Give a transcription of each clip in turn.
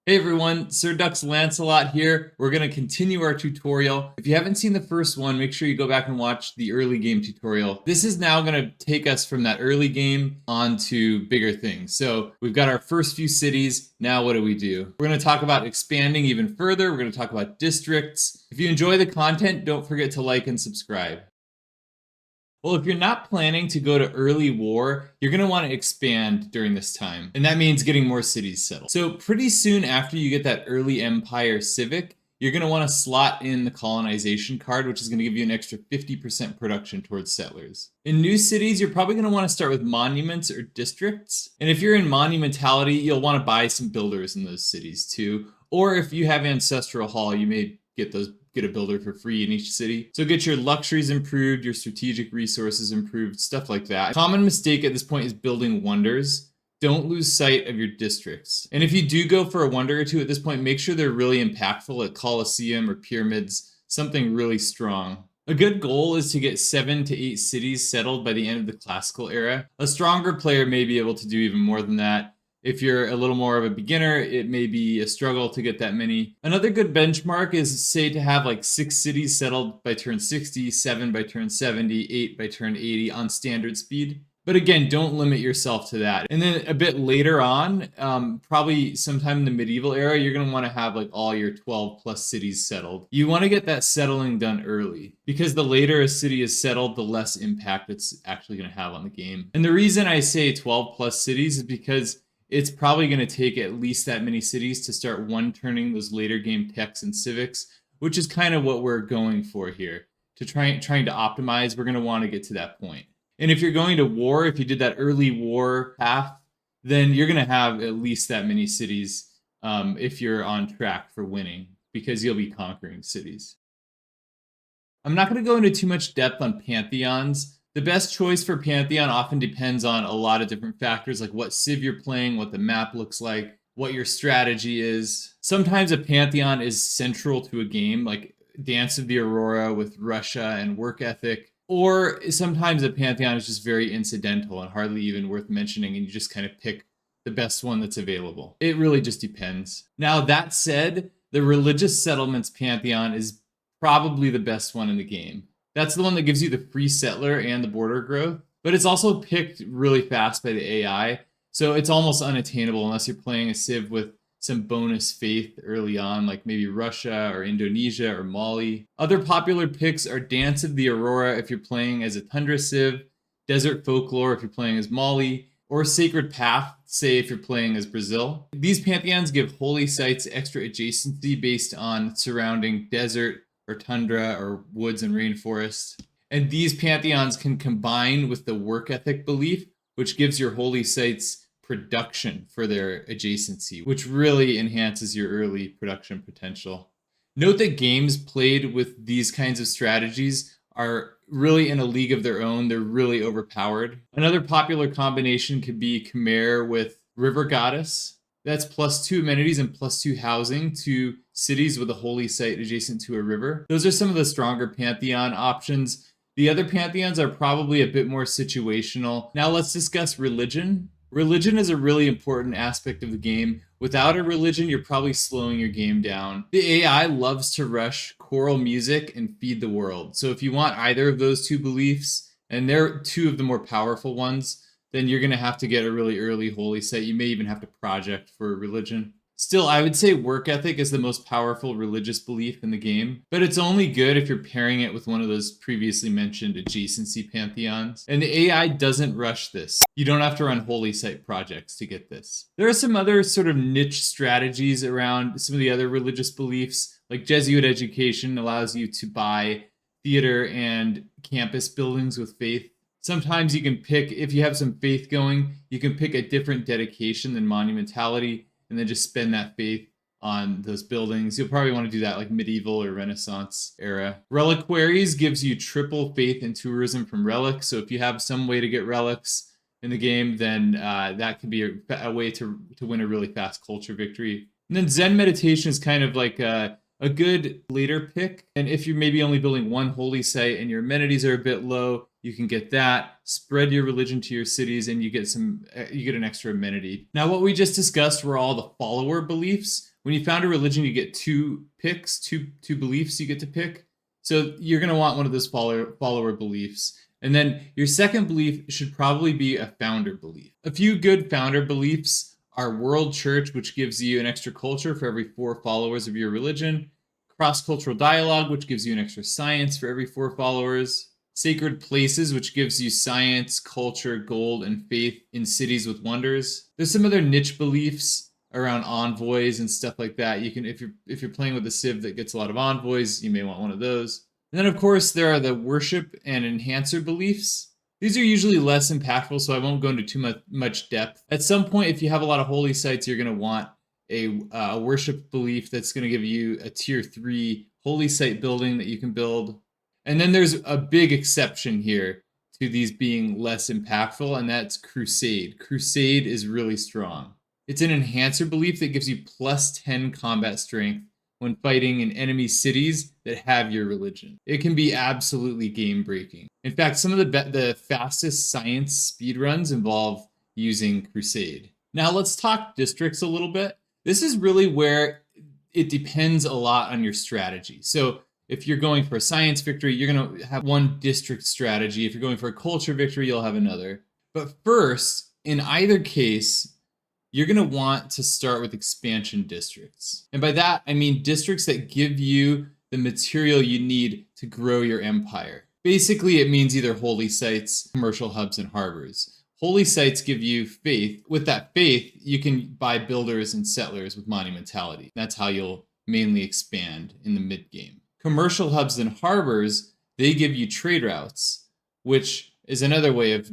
Hey everyone, Sir Dux Lancelot here. We're going to continue our tutorial. If you haven't seen the first one, make sure you go back and watch the early game tutorial. This is now going to take us from that early game on to bigger things. So we've got our first few cities. Now what do? We're going to talk about expanding even further. We're going to talk about districts. If you enjoy the content, don't forget to like and subscribe. Well, if you're not planning to go to early war, you're going to want to expand during this time. And that means getting more cities settled. So pretty soon after you get that early empire civic, you're going to want to slot in the colonization card, which is going to give you an extra 50% production towards settlers. In new cities, you're probably going to want to start with monuments or districts. And if you're in monumentality, you'll want to buy some builders in those cities too. Or if you have ancestral hall, you may get a builder for free in each city. So get your luxuries improved, your strategic resources improved, stuff like that. Common mistake at this point is building wonders. Don't lose sight of your districts. And if you do go for a wonder or two at this point, make sure they're really impactful, like Colosseum or pyramids, something really strong. A good goal is to get 7 to 8 cities settled by the end of the classical era. A stronger player may be able to do even more than that. If you're a little more of a beginner, it may be a struggle to get that many. Another good benchmark is, say, to have like 6 cities settled by turn 60, 7 by turn 70, 8 by turn 80 on standard speed. But again, don't limit yourself to that. And then a bit later on, probably sometime in the medieval era, you're going to want to have like all your 12 plus cities settled. You want to get that settling done early, because the later a city is settled, the less impact it's actually going to have on the game. And the reason I say 12 plus cities is because it's probably going to take at least that many cities to start one-turning those later game techs and civics, which is kind of what we're going for here. To trying to optimize, we're going to want to get to that point. And if you're going to war, if you did that early war path, then you're going to have at least that many cities if you're on track for winning, because you'll be conquering cities. I'm not going to go into too much depth on pantheons. The best choice for Pantheon often depends on a lot of different factors, like what civ you're playing, what the map looks like, what your strategy is. Sometimes a Pantheon is central to a game, like Dance of the Aurora with Russia and work ethic. Or sometimes a Pantheon is just very incidental and hardly even worth mentioning, and you just kind of pick the best one that's available. It really just depends. Now, that said, the Religious Settlements Pantheon is probably the best one in the game. That's the one that gives you the free settler and the border growth, but it's also picked really fast by the AI, so it's almost unattainable unless you're playing a civ with some bonus faith early on, like maybe Russia or Indonesia or Mali. Other popular picks are Dance of the Aurora if you're playing as a Tundra civ, Desert Folklore if you're playing as Mali, or Sacred Path, say if you're playing as Brazil. These pantheons give holy sites extra adjacency based on surrounding desert or tundra or woods and rainforest. And these pantheons can combine with the work ethic belief, which gives your holy sites production for their adjacency, which really enhances your early production potential. Note that games played with these kinds of strategies are really in a league of their own. They're really overpowered. Another popular combination could be Khmer with River Goddess. That's +2 amenities and +2 housing to cities with a holy site adjacent to a river. Those are some of the stronger Pantheon options. The other Pantheons are probably a bit more situational. Now let's discuss religion. Religion is a really important aspect of the game. Without a religion, you're probably slowing your game down. The AI loves to rush choral music and feed the world. So if you want either of those two beliefs, and they're two of the more powerful ones, then you're going to have to get a really early holy site. You may even have to project for religion. Still, I would say work ethic is the most powerful religious belief in the game, but it's only good if you're pairing it with one of those previously mentioned adjacency pantheons. And the AI doesn't rush this. You don't have to run holy site projects to get this. There are some other sort of niche strategies around some of the other religious beliefs, like Jesuit education allows you to buy theater and campus buildings with faith. Sometimes you can pick, if you have some faith going, you can pick a different dedication than monumentality and then just spend that faith on those buildings. You'll probably want to do that like medieval or Renaissance era. Reliquaries gives you triple faith and tourism from relics. So if you have some way to get relics in the game, then that could be a way to win a really fast culture victory. And then Zen meditation is kind of like a good later pick. And if you're maybe only building one holy site and your amenities are a bit low, you can get that, spread your religion to your cities, and you get an extra amenity. Now, what we just discussed were all the follower beliefs. When you found a religion, you get two picks, two beliefs you get to pick. So you're going to want one of those follower beliefs. And then your second belief should probably be a founder belief. A few good founder beliefs are world church, which gives you an extra culture for every 4 followers of your religion. Cross-cultural dialogue, which gives you an extra science for every 4 followers. Sacred places, which gives you science, culture, gold, and faith in cities with wonders. There's some other niche beliefs around envoys and stuff like that. You can, if you're playing with a civ that gets a lot of envoys, you may want one of those. And then, of course, there are the worship and enhancer beliefs. These are usually less impactful, so I won't go into too much depth. At some point, if you have a lot of holy sites, you're going to want a worship belief that's going to give you a tier 3 holy site building that you can build. And then there's a big exception here to these being less impactful, and that's crusade. Crusade is really strong. It's an enhancer belief that gives you plus 10 combat strength when fighting in enemy cities that have your religion. It can be absolutely game-breaking. In fact, some of the fastest science speedruns involve using crusade. Now let's talk districts a little bit. This is really where it depends a lot on your strategy. So if you're going for a science victory, you're going to have one district strategy. If you're going for a culture victory, you'll have another. But first, in either case, you're going to want to start with expansion districts. And by that, I mean districts that give you the material you need to grow your empire. Basically, it means either holy sites, commercial hubs, and harbors. Holy sites give you faith. With that faith, you can buy builders and settlers with monumentality. That's how you'll mainly expand in the mid-game. Commercial hubs and harbors, they give you trade routes, which is another way of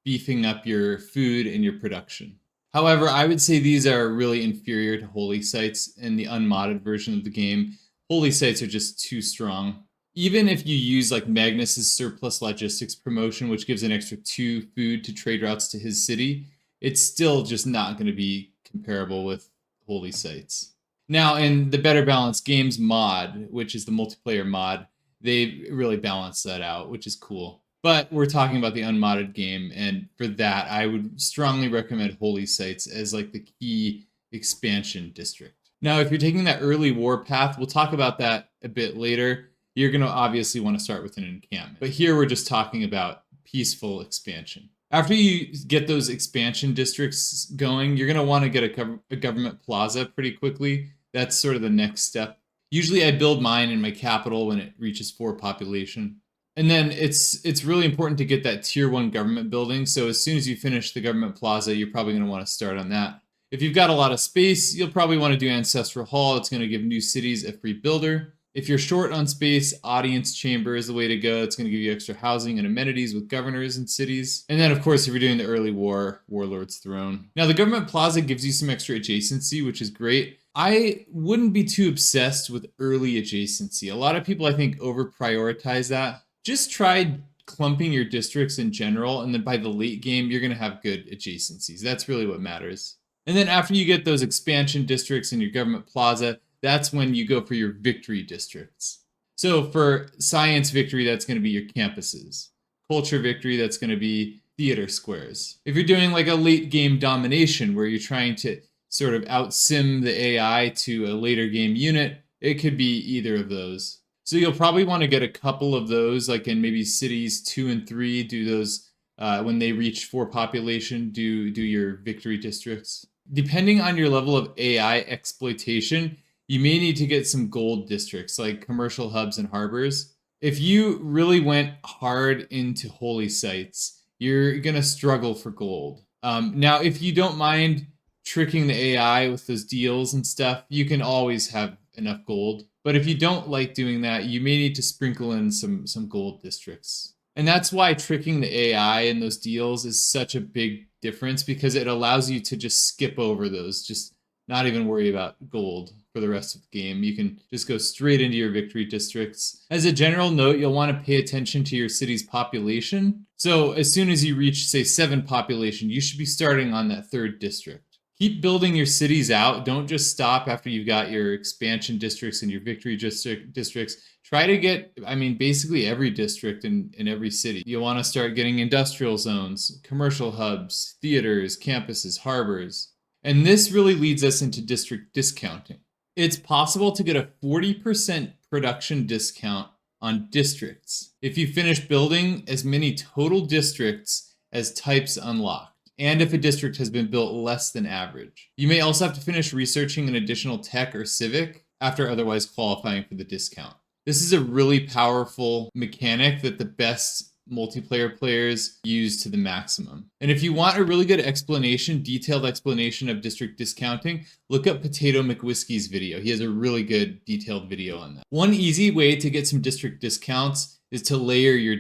beefing up your food and your production. However, I would say these are really inferior to holy sites in the unmodded version of the game. Holy sites are just too strong. Even if you use like Magnus's surplus logistics promotion, which gives an extra 2 food to trade routes to his city, it's still just not going to be comparable with holy sites. Now, in the Better Balanced Games mod, which is the multiplayer mod, they really balance that out, which is cool. But we're talking about the unmodded game, and for that, I would strongly recommend holy sites as like the key expansion district. Now, if you're taking that early war path, we'll talk about that a bit later. You're going to obviously want to start with an encampment. But here we're just talking about peaceful expansion. After you get those expansion districts going, you're going to want to get a government plaza pretty quickly. That's sort of the next step. Usually I build mine in my capital when it reaches 4 population. And then it's really important to get that tier 1 government building. So as soon as you finish the government plaza, you're probably going to want to start on that. If you've got a lot of space, you'll probably want to do Ancestral Hall. It's going to give new cities a free builder. If you're short on space, Audience Chamber is the way to go. It's going to give you extra housing and amenities with governors and cities. And then, of course, if you're doing the early war, Warlord's Throne. Now, the government plaza gives you some extra adjacency, which is great. I wouldn't be too obsessed with early adjacency. A lot of people, I think, over-prioritize that. Just try clumping your districts in general, and then by the late game, you're going to have good adjacencies. That's really what matters. And then after you get those expansion districts in your government plaza, that's when you go for your victory districts. So for science victory, that's going to be your campuses. Culture victory, that's going to be theater squares. If you're doing like a late game domination where you're trying to sort of out-sim the AI to a later game unit, it could be either of those. So you'll probably want to get a couple of those, like in maybe cities 2 and 3, do those when they reach 4 population, do your victory districts. Depending on your level of AI exploitation, you may need to get some gold districts like commercial hubs and harbors. If you really went hard into holy sites, you're going to struggle for gold. Now, if you don't mind tricking the AI with those deals and stuff, you can always have enough gold. But if you don't like doing that, you may need to sprinkle in some gold districts. And that's why tricking the AI in those deals is such a big difference, because it allows you to just skip over those, just not even worry about gold for the rest of the game. You can just go straight into your victory districts. As a general note, you'll want to pay attention to your city's population. So as soon as you reach, say, 7 population, you should be starting on that 3rd district. Keep building your cities out. Don't just stop after you've got your expansion districts and your victory districts. Try to get, basically every district in every city. You want to start getting industrial zones, commercial hubs, theaters, campuses, harbors. And this really leads us into district discounting. It's possible to get a 40% production discount on districts if you finish building as many total districts as types unlocked, and if a district has been built less than average. You may also have to finish researching an additional tech or civic after otherwise qualifying for the discount. This is a really powerful mechanic that the best multiplayer players use to the maximum. And if you want a really good explanation, detailed explanation of district discounting, look up Potato McWhiskey's video. He has a really good detailed video on that. One easy way to get some district discounts is to layer your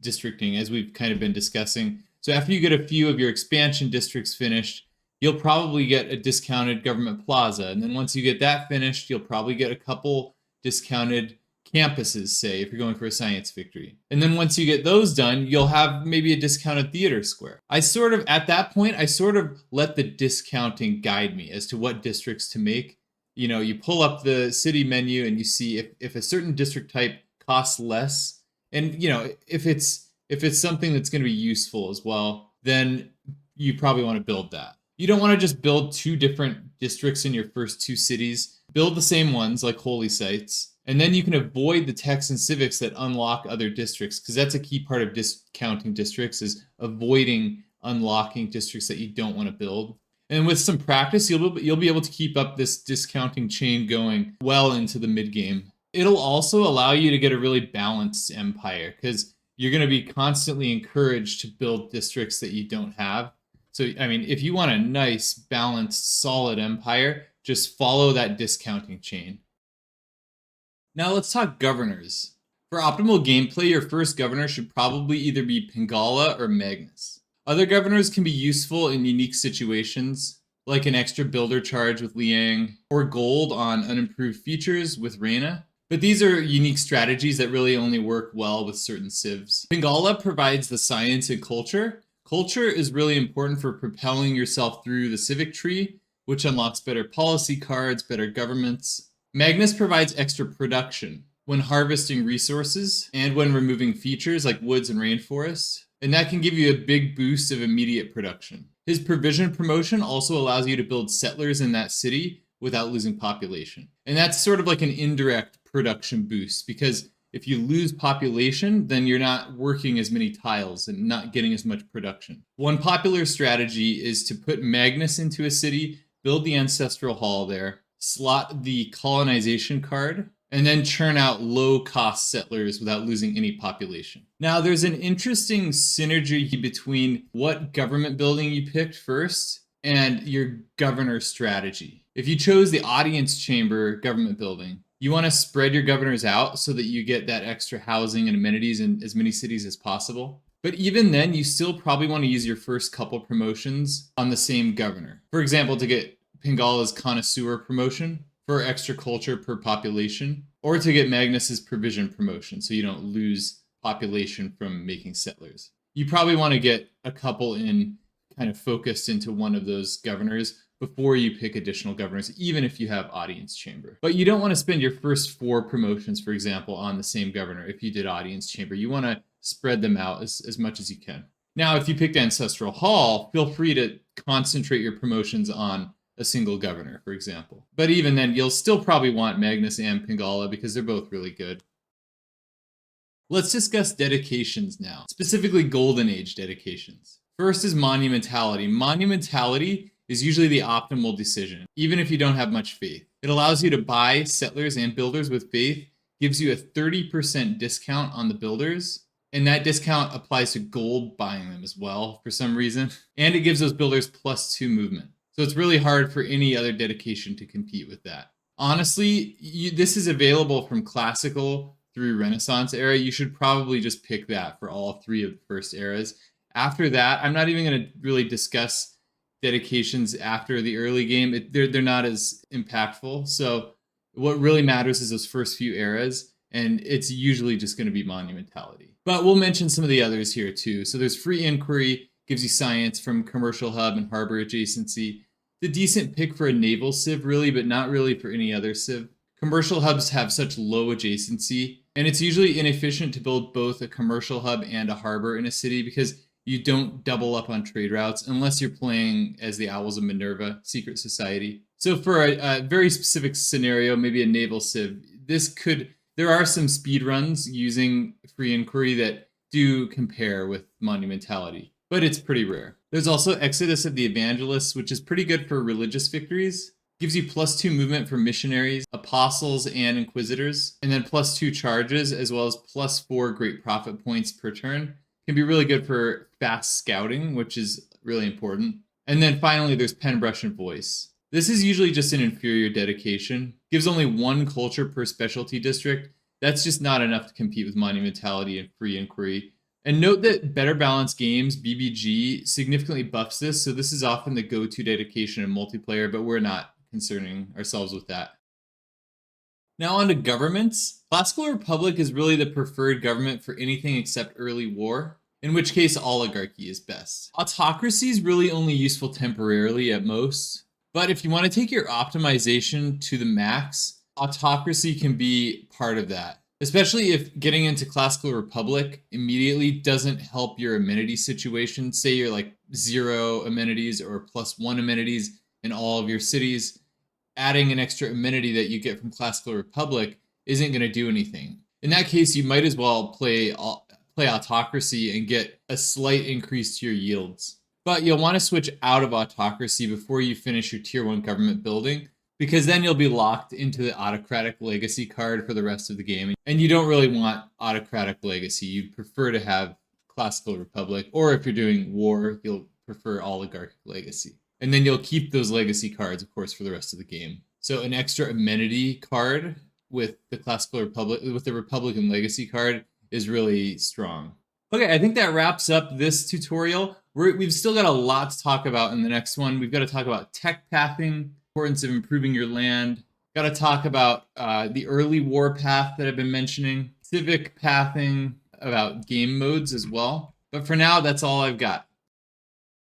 districting, as we've kind of been discussing. So after you get a few of your expansion districts finished, you'll probably get a discounted government plaza. And then once you get that finished, you'll probably get a couple discounted campuses, say, if you're going for a science victory. And then once you get those done, you'll have maybe a discounted theater square. At that point, I sort of let the discounting guide me as to what districts to make. You know, you pull up the city menu and you see if a certain district type costs less, and you know, if it's something that's going to be useful as well, then you probably want to build that. You don't want to just build two different districts in your first two cities. Build the same ones like holy sites. And then you can avoid the techs and civics that unlock other districts, because that's a key part of discounting districts, is avoiding unlocking districts that you don't want to build. And with some practice, you'll be able to keep up this discounting chain going well into the mid game. It'll also allow you to get a really balanced empire, because you're going to be constantly encouraged to build districts that you don't have. So, I mean, if you want a nice, balanced, solid empire, just follow that discounting chain. Now let's talk governors. For optimal gameplay, your first governor should probably either be Pingala or Magnus. Other governors can be useful in unique situations, like an extra builder charge with Liang, or gold on unimproved features with Reyna. But these are unique strategies that really only work well with certain civs. Pingala provides the science and culture. Culture is really important for propelling yourself through the civic tree, which unlocks better policy cards, better governments. Magnus provides extra production when harvesting resources and when removing features like woods and rainforests, and that can give you a big boost of immediate production. His provision promotion also allows you to build settlers in that city without losing population. And that's sort of like an indirect production boost, because if you lose population, then you're not working as many tiles and not getting as much production. One popular strategy is to put Magnus into a city, build the ancestral hall there, slot the colonization card, and then churn out low-cost settlers without losing any population. Now, there's an interesting synergy between what government building you picked first and your governor strategy. If you chose the audience chamber government building, you want to spread your governors out so that you get that extra housing and amenities in as many cities as possible. But even then, you still probably want to use your first couple promotions on the same governor. For example, to get Pingala's connoisseur promotion for extra culture per population, or to get Magnus's provision promotion so you don't lose population from making settlers. You probably want to get a couple in kind of focused into one of those governors before you pick additional governors, even if you have audience chamber. But you don't want to spend your first 4 promotions, for example, on the same governor if you did audience chamber. You want to spread them out as much as you can. Now, if you picked Ancestral Hall, feel free to concentrate your promotions on a single governor, for example. But even then, you'll still probably want Magnus and Pingala because they're both really good. Let's discuss dedications now, specifically Golden Age dedications. First is monumentality. Monumentality is usually the optimal decision, even if you don't have much faith. It allows you to buy settlers and builders with faith, gives you a 30% discount on the builders, and that discount applies to gold buying them as well for some reason, and it gives those builders +2 movement. So it's really hard for any other dedication to compete with that. Honestly, this is available from Classical through Renaissance era. You should probably just pick that for all 3 of the first eras. After that, I'm not even going to really discuss dedications after the early game. They're not as impactful. So what really matters is those first few eras, and it's usually just going to be monumentality. But we'll mention some of the others here too. So there's free inquiry, gives you science from commercial hub and harbor adjacency. It's a decent pick for a naval civ, really, but not really for any other civ. Commercial hubs have such low adjacency, and it's usually inefficient to build both a commercial hub and a harbor in a city because you don't double up on trade routes unless you're playing as the Owls of Minerva, Secret Society. So for a very specific scenario, maybe a naval civ, there are some speed runs using free inquiry that do compare with monumentality, but it's pretty rare. There's also Exodus of the Evangelists, which is pretty good for religious victories. Gives you +2 movement for missionaries, apostles, and inquisitors, and then +2 charges, as well as +4 great prophet points per turn. Can be really good for fast scouting, which is really important. And then finally, there's Pen, Brush, and Voice. This is usually just an inferior dedication. Gives only 1 culture per specialty district. That's just not enough to compete with monumentality and free inquiry. And note that Better Balanced Games, BBG, significantly buffs this, so this is often the go-to dedication in multiplayer, but we're not concerning ourselves with that. Now on to governments. Classical Republic is really the preferred government for anything except early war, in which case oligarchy is best. Autocracy is really only useful temporarily at most, but if you want to take your optimization to the max, autocracy can be part of that. Especially if getting into Classical Republic immediately doesn't help your amenity situation. Say you're like 0 amenities or +1 amenities in all of your cities, adding an extra amenity that you get from Classical Republic isn't going to do anything. In that case, you might as well play autocracy and get a slight increase to your yields. But you'll want to switch out of autocracy before you finish your tier 1 government building, because then you'll be locked into the autocratic legacy card for the rest of the game. And you don't really want autocratic legacy. You'd prefer to have Classical Republic, or if you're doing war, you'll prefer oligarchic legacy. And then you'll keep those legacy cards, of course, for the rest of the game. So an extra amenity card with the Classical Republic, with the Republican legacy card, is really strong. Okay, I think that wraps up this tutorial. We've still got a lot to talk about in the next one. We've got to talk about tech pathing, importance of improving your land. Got to talk about the early war path that I've been mentioning, civic pathing, about game modes as well. But for now, that's all I've got.